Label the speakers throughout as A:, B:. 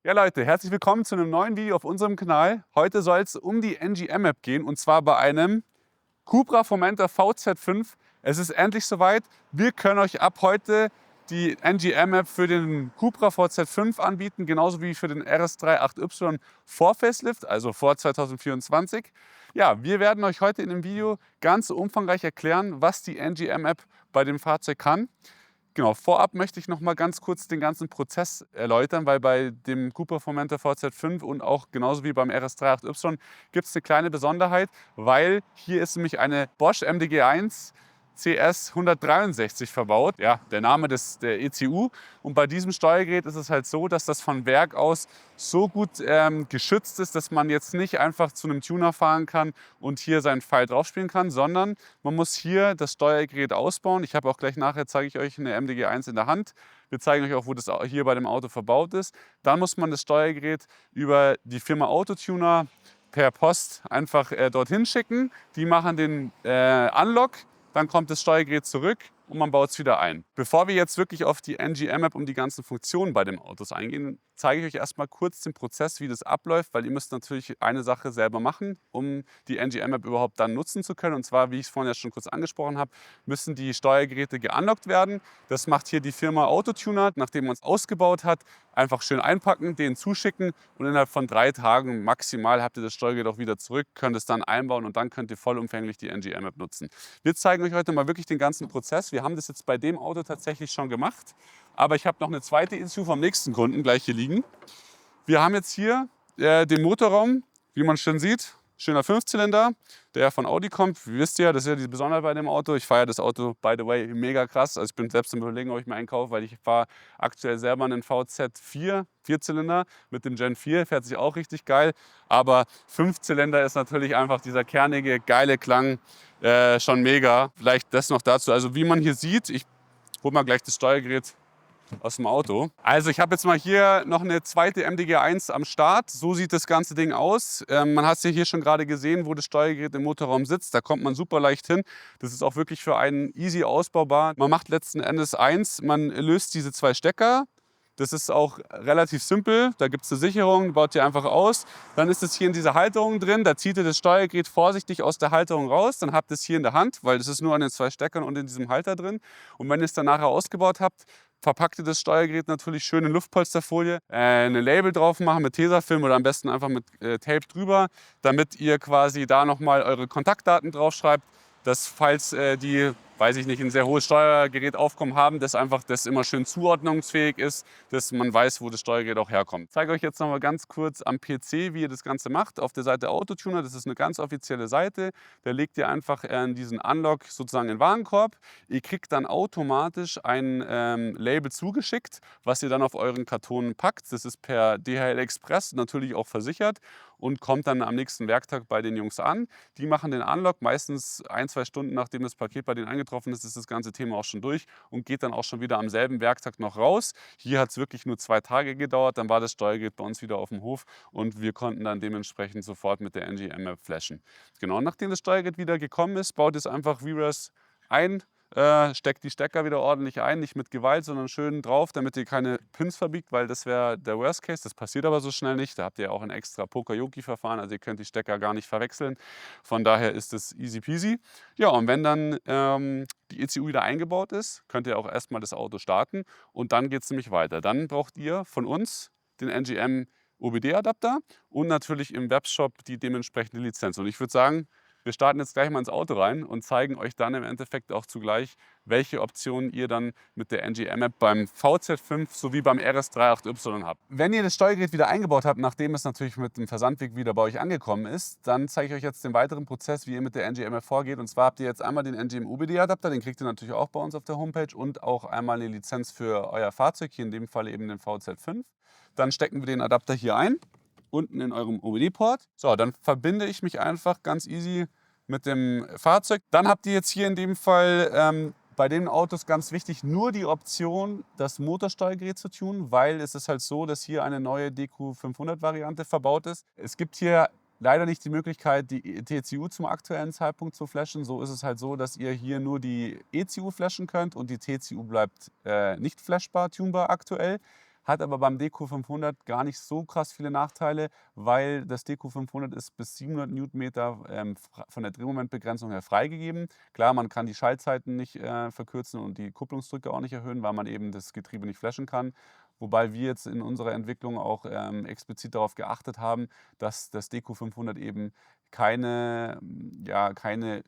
A: Ja Leute, herzlich willkommen zu einem neuen Video auf unserem Kanal. Heute soll es um die NG M-App gehen und zwar bei einem Cupra Formentor VZ5. Es ist endlich soweit. Wir können euch ab heute die NG M-App für den Cupra VZ5 anbieten, genauso wie für den RS3 8Y vor Facelift, also vor 2024. Ja, wir werden euch heute in dem Video ganz umfangreich erklären, was die NG M-App bei dem Fahrzeug kann. Genau, vorab möchte ich noch mal ganz kurz den ganzen Prozess erläutern, weil bei dem Cupra Formentor VZ5 und auch genauso wie beim RS3 8Y gibt es eine kleine Besonderheit, weil hier ist nämlich eine Bosch MDG1 CS 163 verbaut, ja, der Name der ECU. Und bei diesem Steuergerät ist es halt so, dass das von Werk aus so gut geschützt ist, dass man jetzt nicht einfach zu einem Tuner fahren kann und hier seinen Pfeil drauf spielen kann, sondern man muss hier das Steuergerät ausbauen. Ich habe auch gleich nachher, zeige ich euch eine MDG1 in der Hand. Wir zeigen euch auch, wo das hier bei dem Auto verbaut ist. Dann muss man das Steuergerät über die Firma Autotuner per Post einfach dorthin schicken. Die machen den Unlock. Dann kommt das Steuergerät zurück und man baut es wieder ein. Bevor wir jetzt wirklich auf die NG M-App und die ganzen Funktionen bei dem Autos eingehen, zeige ich euch erstmal kurz den Prozess, wie das abläuft, weil ihr müsst natürlich eine Sache selber machen, um die NG M-App überhaupt dann nutzen zu können. Und zwar, wie ich es vorhin ja schon kurz angesprochen habe, müssen die Steuergeräte geunlockt werden. Das macht hier die Firma Autotuner, nachdem man es ausgebaut hat, einfach schön einpacken, den zuschicken und innerhalb von 3 Tagen maximal habt ihr das Steuergerät auch wieder zurück, könnt es dann einbauen und dann könnt ihr vollumfänglich die NG M-App nutzen. Wir zeigen euch heute mal wirklich den ganzen Prozess. Wir haben das jetzt bei dem Auto tatsächlich schon gemacht, aber ich habe noch eine zweite ECU vom nächsten Kunden gleich hier liegen. Wir haben jetzt hier den Motorraum, wie man schon sieht, schöner 5-Zylinder, der von Audi kommt. Wie wisst ihr, das ist ja die Besonderheit bei dem Auto. Ich feiere das Auto, by the way, mega krass. Also ich bin selbst am Überlegen, ob ich mir einen kaufe, weil ich fahre aktuell selber einen VZ4, 4-Zylinder mit dem Gen 4, fährt sich auch richtig geil. Aber 5-Zylinder ist natürlich einfach dieser kernige, geile Klang schon mega. Vielleicht das noch dazu. Also wie man hier sieht, ich hole mal gleich das Steuergerät aus dem Auto. Also ich habe jetzt mal hier noch eine zweite MDG1 am Start. So sieht das ganze Ding aus. Man hat es ja hier schon gerade gesehen, wo das Steuergerät im Motorraum sitzt. Da kommt man super leicht hin. Das ist auch wirklich für einen easy ausbaubar. Man macht letzten Endes eins, man löst diese 2 Stecker. Das ist auch relativ simpel. Da gibt es eine Sicherung, baut ihr einfach aus. Dann ist es hier in dieser Halterung drin. Da zieht ihr das Steuergerät vorsichtig aus der Halterung raus. Dann habt ihr es hier in der Hand, weil das ist nur an den 2 Steckern und in diesem Halter drin. Und wenn ihr es dann nachher ausgebaut habt, verpackt ihr das Steuergerät natürlich schön in Luftpolsterfolie, eine Label drauf machen mit Tesafilm oder am besten einfach mit Tape drüber, damit ihr quasi da nochmal eure Kontaktdaten draufschreibt, dass falls die, weiß ich nicht, ein sehr hohes Steuergerätaufkommen haben, dass einfach das immer schön zuordnungsfähig ist, dass man weiß, wo das Steuergerät auch herkommt. Ich zeige euch jetzt noch mal ganz kurz am PC, wie ihr das Ganze macht. Auf der Seite Autotuner, das ist eine ganz offizielle Seite, da legt ihr einfach diesen Unlock sozusagen in den Warenkorb. Ihr kriegt dann automatisch ein Label zugeschickt, was ihr dann auf euren Karton packt. Das ist per DHL Express natürlich auch versichert und kommt dann am nächsten Werktag bei den Jungs an. Die machen den Unlock, meistens 1-2 Stunden nachdem das Paket bei denen eingetroffen ist, ist das ganze Thema auch schon durch und geht dann auch schon wieder am selben Werktag noch raus. Hier hat es wirklich nur 2 Tage gedauert, dann war das Steuergerät bei uns wieder auf dem Hof und wir konnten dann dementsprechend sofort mit der NG M-App flashen. Genau, nachdem das Steuergerät wieder gekommen ist, baut es einfach VRAS ein, steckt die Stecker wieder ordentlich ein, nicht mit Gewalt, sondern schön drauf, damit ihr keine Pins verbiegt, weil das wäre der Worst Case. Das passiert aber so schnell nicht. Da habt ihr auch ein extra Poka-Yoki-Verfahren, also ihr könnt die Stecker gar nicht verwechseln. Von daher ist es easy peasy. Ja, und wenn dann die ECU wieder eingebaut ist, könnt ihr auch erstmal das Auto starten und dann geht es nämlich weiter. Dann braucht ihr von uns den NGM OBD-Adapter und natürlich im Webshop die dementsprechende Lizenz. Und ich würde sagen, wir starten jetzt gleich mal ins Auto rein und zeigen euch dann im Endeffekt auch zugleich, welche Optionen ihr dann mit der NG M-App beim VZ5 sowie beim RS3 8Y habt. Wenn ihr das Steuergerät wieder eingebaut habt, nachdem es natürlich mit dem Versandweg wieder bei euch angekommen ist, dann zeige ich euch jetzt den weiteren Prozess, wie ihr mit der NG M-App vorgeht. Und zwar habt ihr jetzt einmal den NGM UBD-Adapter, den kriegt ihr natürlich auch bei uns auf der Homepage und auch einmal eine Lizenz für euer Fahrzeug, hier in dem Fall eben den VZ5. Dann stecken wir den Adapter hier ein, unten in eurem OBD-Port. So, dann verbinde ich mich einfach ganz easy mit dem Fahrzeug. Dann habt ihr jetzt hier in dem Fall bei den Autos ganz wichtig nur die Option, das Motorsteuergerät zu tunen, weil es ist halt so, dass hier eine neue DQ500-Variante verbaut ist. Es gibt hier leider nicht die Möglichkeit, die TCU zum aktuellen Zeitpunkt zu flashen. So ist es halt so, dass ihr hier nur die ECU flashen könnt und die TCU bleibt nicht flashbar, tunbar aktuell. hat aber beim DQ500 gar nicht so krass viele Nachteile, weil das DQ500 ist bis 700 Newtonmeter von der Drehmomentbegrenzung her freigegeben. Klar, man kann die Schaltzeiten nicht verkürzen und die Kupplungsdrücke auch nicht erhöhen, weil man eben das Getriebe nicht flashen kann. Wobei wir jetzt in unserer Entwicklung auch explizit darauf geachtet haben, dass das DQ500 eben keine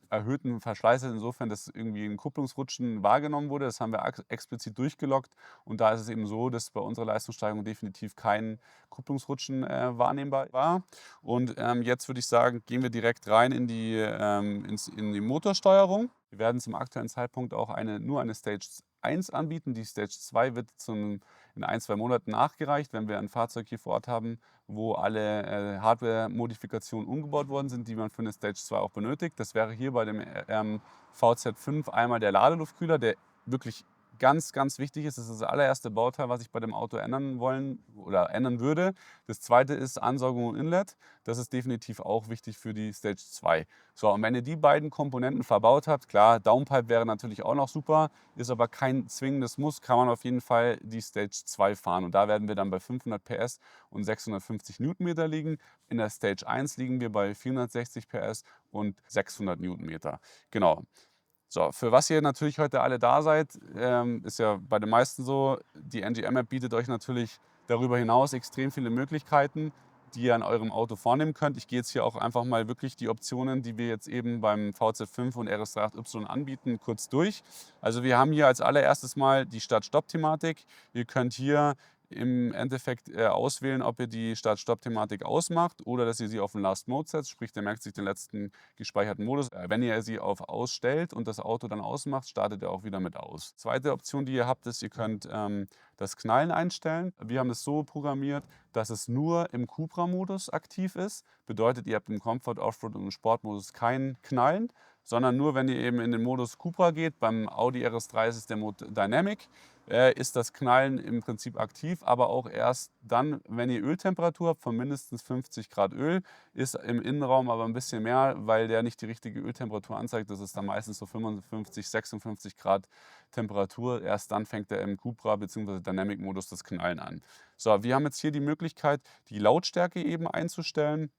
A: erhöhten Verschleiße, insofern, dass irgendwie ein Kupplungsrutschen wahrgenommen wurde. Das haben wir explizit durchgeloggt. Und da ist es eben so, dass bei unserer Leistungssteigerung definitiv kein Kupplungsrutschen wahrnehmbar war. Und jetzt würde ich sagen, gehen wir direkt rein in die Motorsteuerung. Wir werden zum aktuellen Zeitpunkt auch nur eine Stage 1 anbieten. Die Stage 2 wird in 1, 2 Monaten nachgereicht, wenn wir ein Fahrzeug hier vor Ort haben, wo alle Hardware-Modifikationen umgebaut worden sind, die man für eine Stage 2 auch benötigt. Das wäre hier bei dem VZ5 einmal der Ladeluftkühler, der wirklich ganz, ganz wichtig ist. Das ist das allererste Bauteil, was ich bei dem Auto ändern würde. Das zweite ist Ansaugung und Inlet. Das ist definitiv auch wichtig für die Stage 2. So, und wenn ihr die beiden Komponenten verbaut habt, klar, Downpipe wäre natürlich auch noch super, ist aber kein zwingendes Muss, kann man auf jeden Fall die Stage 2 fahren. Und da werden wir dann bei 500 PS und 650 Newtonmeter liegen. In der Stage 1 liegen wir bei 460 PS und 600 Newtonmeter. Genau. So, für was ihr natürlich heute alle da seid, ist ja bei den meisten so, die NG M-App bietet euch natürlich darüber hinaus extrem viele Möglichkeiten, die ihr an eurem Auto vornehmen könnt. Ich gehe jetzt hier auch einfach mal wirklich die Optionen, die wir jetzt eben beim VZ5 und RS38Y anbieten, kurz durch. Also wir haben hier als allererstes mal die Start-Stopp-Thematik. Ihr könnt hier im Endeffekt auswählen, ob ihr die Start-Stopp-Thematik ausmacht oder dass ihr sie auf den Last Mode setzt, sprich der merkt sich den letzten gespeicherten Modus. Wenn ihr sie auf Ausstellt und das Auto dann ausmacht, startet er auch wieder mit aus. Zweite Option, die ihr habt, ist, ihr könnt das Knallen einstellen. Wir haben es so programmiert, dass es nur im Cupra-Modus aktiv ist. Bedeutet, ihr habt im Comfort, Offroad und im Sportmodus kein Knallen, sondern nur, wenn ihr eben in den Modus Cupra geht. Beim Audi RS3 ist es der Mode Dynamic, ist das Knallen im Prinzip aktiv, aber auch erst dann, wenn ihr Öltemperatur habt von mindestens 50 Grad Öl, ist im Innenraum aber ein bisschen mehr, weil der nicht die richtige Öltemperatur anzeigt. Das ist dann meistens so 55, 56 Grad Temperatur. Erst dann fängt er im Cupra bzw. Dynamic-Modus das Knallen an. So, wir haben jetzt hier die Möglichkeit, die Lautstärke eben einzustellen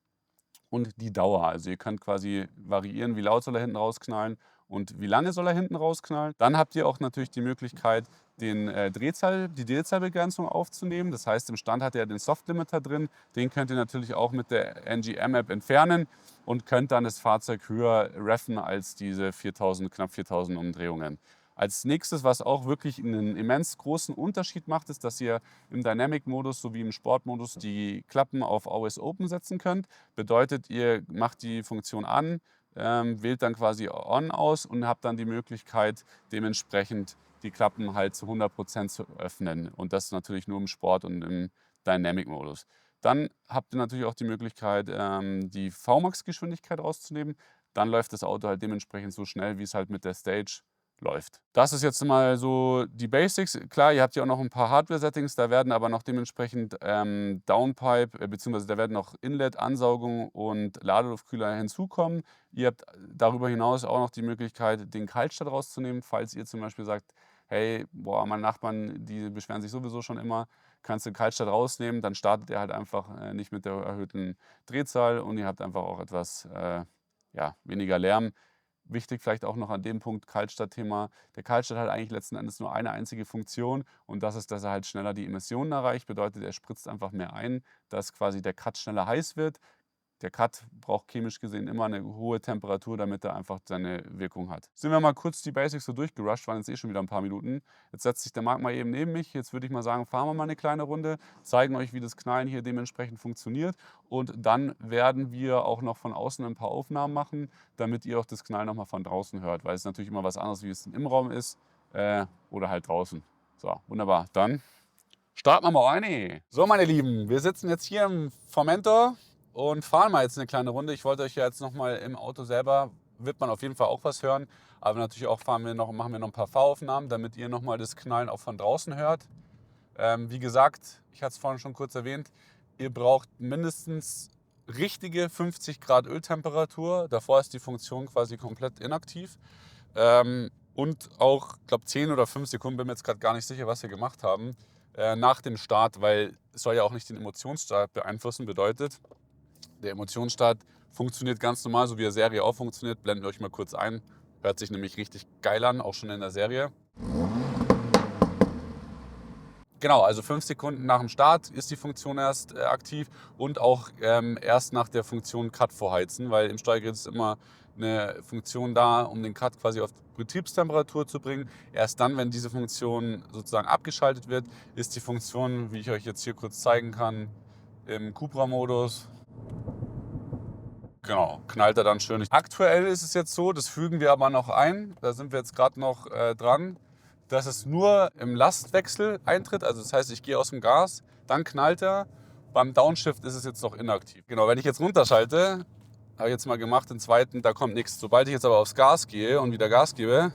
A: und die Dauer. Also ihr könnt quasi variieren, wie laut soll er hinten rausknallen und wie lange soll er hinten rausknallen. Dann habt ihr auch natürlich die Möglichkeit, die Drehzahlbegrenzung aufzunehmen. Das heißt, im Stand hat er den Soft-Limiter drin. Den könnt ihr natürlich auch mit der NG M-App entfernen und könnt dann das Fahrzeug höher reffen als diese knapp 4000 Umdrehungen. Als nächstes, was auch wirklich einen immens großen Unterschied macht, ist, dass ihr im Dynamic-Modus sowie im Sport-Modus die Klappen auf Always Open setzen könnt. Bedeutet, ihr macht die Funktion an, wählt dann quasi On aus und habt dann die Möglichkeit, dementsprechend die Klappen halt zu 100% zu öffnen. Und das natürlich nur im Sport und im Dynamic-Modus. Dann habt ihr natürlich auch die Möglichkeit, die VMAX-Geschwindigkeit rauszunehmen. Dann läuft das Auto halt dementsprechend so schnell, wie es halt mit der Stage läuft. Das ist jetzt mal so die Basics. Klar, ihr habt ja auch noch ein paar Hardware-Settings, da werden aber noch dementsprechend Downpipe, beziehungsweise da werden noch Inlet, Ansaugung und Ladeluftkühler hinzukommen. Ihr habt darüber hinaus auch noch die Möglichkeit, den Kaltstart rauszunehmen, falls ihr zum Beispiel sagt, hey, boah, meine Nachbarn, die beschweren sich sowieso schon immer, kannst du den Kaltstart rausnehmen, dann startet er halt einfach nicht mit der erhöhten Drehzahl und ihr habt einfach auch etwas weniger Lärm. Wichtig vielleicht auch noch an dem Punkt Kaltstart-Thema. Der Kaltstart hat eigentlich letzten Endes nur eine einzige Funktion und das ist, dass er halt schneller die Emissionen erreicht. Bedeutet, er spritzt einfach mehr ein, dass quasi der Cut schneller heiß wird. Der Cut braucht chemisch gesehen immer eine hohe Temperatur, damit er einfach seine Wirkung hat. Sind wir mal kurz die Basics so durchgerusht, waren jetzt eh schon wieder ein paar Minuten. Jetzt setzt sich der Marc mal eben neben mich. Jetzt würde ich mal sagen, fahren wir mal eine kleine Runde, zeigen euch, wie das Knallen hier dementsprechend funktioniert. Und dann werden wir auch noch von außen ein paar Aufnahmen machen, damit ihr auch das Knallen nochmal von draußen hört. Weil es natürlich immer was anderes, wie es im Raum ist oder halt draußen. So, wunderbar. Dann starten wir mal rein. So, meine Lieben, wir sitzen jetzt hier im Formentor und fahren mal jetzt eine kleine Runde. Ich wollte euch ja jetzt nochmal im Auto selber, wird man auf jeden Fall auch was hören, aber natürlich auch machen wir noch ein paar Fahraufnahmen, damit ihr nochmal das Knallen auch von draußen hört. Wie gesagt, ich hatte es vorhin schon kurz erwähnt, ihr braucht mindestens richtige 50 Grad Öltemperatur. Davor ist die Funktion quasi komplett inaktiv. Und auch, ich glaube 10 oder 5 Sekunden, bin mir jetzt gerade gar nicht sicher, was wir gemacht haben, nach dem Start, weil es soll ja auch nicht den Emotionsstart beeinflussen. Bedeutet, der Emotionsstart funktioniert ganz normal, so wie der Serie auch funktioniert. Blenden wir euch mal kurz ein. Hört sich nämlich richtig geil an, auch schon in der Serie. Genau, also 5 Sekunden nach dem Start ist die Funktion erst aktiv und auch erst nach der Funktion Cut vorheizen, weil im Steuergerät ist immer eine Funktion da, um den Cut quasi auf Betriebstemperatur zu bringen. Erst dann, wenn diese Funktion sozusagen abgeschaltet wird, ist die Funktion, wie ich euch jetzt hier kurz zeigen kann, im Cupra-Modus. Genau, knallt er dann schön. Aktuell ist es jetzt so, das fügen wir aber noch ein, da sind wir jetzt gerade noch dran, dass es nur im Lastwechsel eintritt. Also das heißt, ich gehe aus dem Gas, dann knallt er. Beim Downshift ist es jetzt noch inaktiv. Genau, wenn ich jetzt runterschalte, habe ich jetzt mal gemacht, den zweiten, da kommt nichts. Sobald ich jetzt aber aufs Gas gehe und wieder Gas gebe,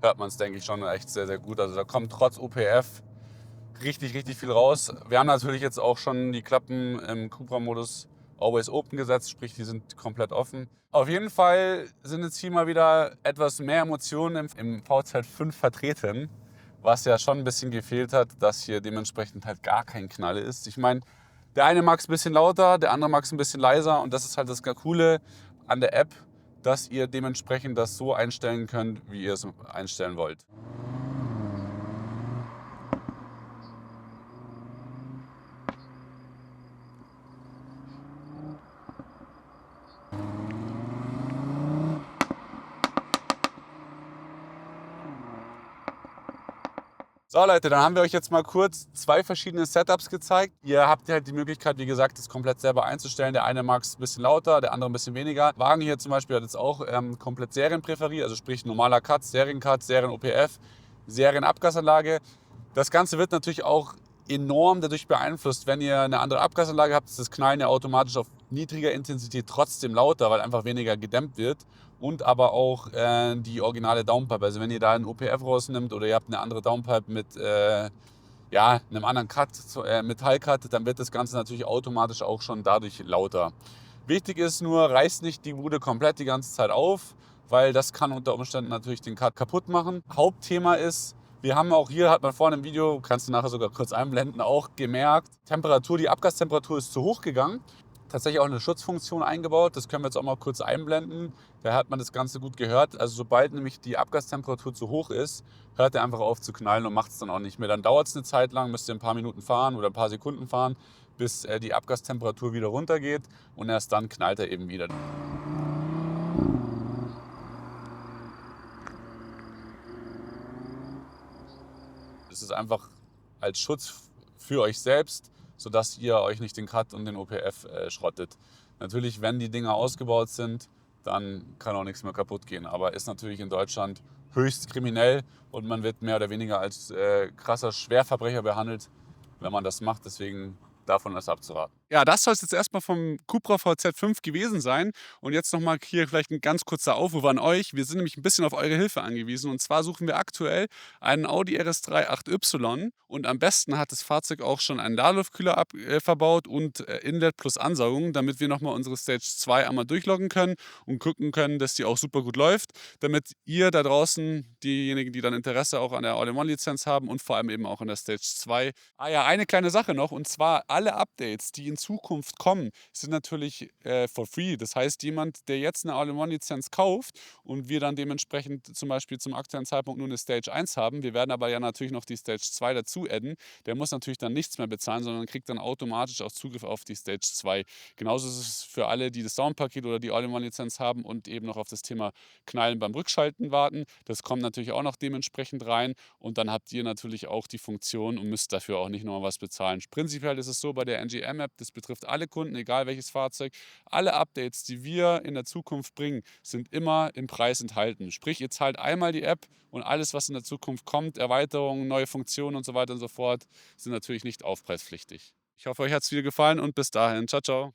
A: hört man es, denke ich, schon echt sehr, sehr gut. Also da kommt trotz OPF richtig, richtig viel raus. Wir haben natürlich jetzt auch schon die Klappen im Cupra-Modus Always Open gesetzt, sprich, die sind komplett offen. Auf jeden Fall sind jetzt hier mal wieder etwas mehr Emotionen im VZ5 vertreten, was ja schon ein bisschen gefehlt hat, dass hier dementsprechend halt gar kein Knalle ist. Ich meine, der eine mag es ein bisschen lauter, der andere mag es ein bisschen leiser und das ist halt das Coole an der App, dass ihr dementsprechend das so einstellen könnt, wie ihr es einstellen wollt. So Leute, dann haben wir euch jetzt mal kurz 2 verschiedene Setups gezeigt. Ihr habt halt die Möglichkeit, wie gesagt, das komplett selber einzustellen. Der eine mag es ein bisschen lauter, der andere ein bisschen weniger. Wagen hier zum Beispiel hat jetzt auch komplett Serien präferiert, also sprich normaler Cut, Serien-OPF, Serienabgasanlage. Das Ganze wird natürlich auch enorm dadurch beeinflusst, wenn ihr eine andere Abgasanlage habt, ist das Knallen ja automatisch auf niedriger Intensität trotzdem lauter, weil einfach weniger gedämmt wird. Und aber auch die originale Downpipe. Also wenn ihr da einen OPF rausnimmt oder ihr habt eine andere Downpipe mit ja, einem anderen Cut, Metallcut, dann wird das Ganze natürlich automatisch auch schon dadurch lauter. Wichtig ist nur, reißt nicht die Bude komplett die ganze Zeit auf, weil das kann unter Umständen natürlich den Cut kaputt machen. Hauptthema ist, wir haben auch hier, hat man vorhin im Video, kannst du nachher sogar kurz einblenden, auch gemerkt, Temperatur, die Abgastemperatur ist zu hoch gegangen. Tatsächlich auch eine Schutzfunktion eingebaut, das können wir jetzt auch mal kurz einblenden. Da hat man das Ganze gut gehört. Also sobald nämlich die Abgastemperatur zu hoch ist, hört er einfach auf zu knallen und macht es dann auch nicht mehr. Dann dauert es eine Zeit lang, müsst ihr ein paar Minuten fahren oder ein paar Sekunden fahren, bis die Abgastemperatur wieder runtergeht und erst dann knallt er eben wieder. Es ist einfach als Schutz für euch selbst, sodass ihr euch nicht den Cut und den OPF schrottet. Natürlich, wenn die Dinger ausgebaut sind, dann kann auch nichts mehr kaputt gehen. Aber ist natürlich in Deutschland höchst kriminell und man wird mehr oder weniger als krasser Schwerverbrecher behandelt, wenn man das macht. Deswegen davon ist abzuraten. Ja, das soll es jetzt erstmal vom Cupra VZ5 gewesen sein. Und jetzt nochmal hier vielleicht ein ganz kurzer Aufruf an euch. Wir sind nämlich ein bisschen auf eure Hilfe angewiesen. Und zwar suchen wir aktuell einen Audi RS3 8Y. Und am besten hat das Fahrzeug auch schon einen Ladeluftkühler verbaut und Inlet plus Ansaugung, damit wir nochmal unsere Stage 2 einmal durchloggen können und gucken können, dass die auch super gut läuft. Damit ihr da draußen, diejenigen, die dann Interesse auch an der All-in-One-Lizenz haben und vor allem eben auch an der Stage 2. Ah ja, eine kleine Sache noch. Und zwar alle Updates, die in Zukunft kommen, sind natürlich for free. Das heißt, jemand, der jetzt eine All-in-One-Lizenz kauft und wir dann dementsprechend zum Beispiel zum aktuellen Zeitpunkt nur eine Stage 1 haben, wir werden aber ja natürlich noch die Stage 2 dazu adden, der muss natürlich dann nichts mehr bezahlen, sondern kriegt dann automatisch auch Zugriff auf die Stage 2. Genauso ist es für alle, die das Soundpaket oder die All-in-One-Lizenz haben und eben noch auf das Thema Knallen beim Rückschalten warten. Das kommt natürlich auch noch dementsprechend rein und dann habt ihr natürlich auch die Funktion und müsst dafür auch nicht nochmal was bezahlen. Prinzipiell ist es so bei der NGM-App, das betrifft alle Kunden, egal welches Fahrzeug. Alle Updates, die wir in der Zukunft bringen, sind immer im Preis enthalten. Sprich, ihr zahlt einmal die App und alles, was in der Zukunft kommt, Erweiterungen, neue Funktionen und so weiter und so fort, sind natürlich nicht aufpreispflichtig. Ich hoffe, euch hat es wieder gefallen und bis dahin. Ciao, ciao.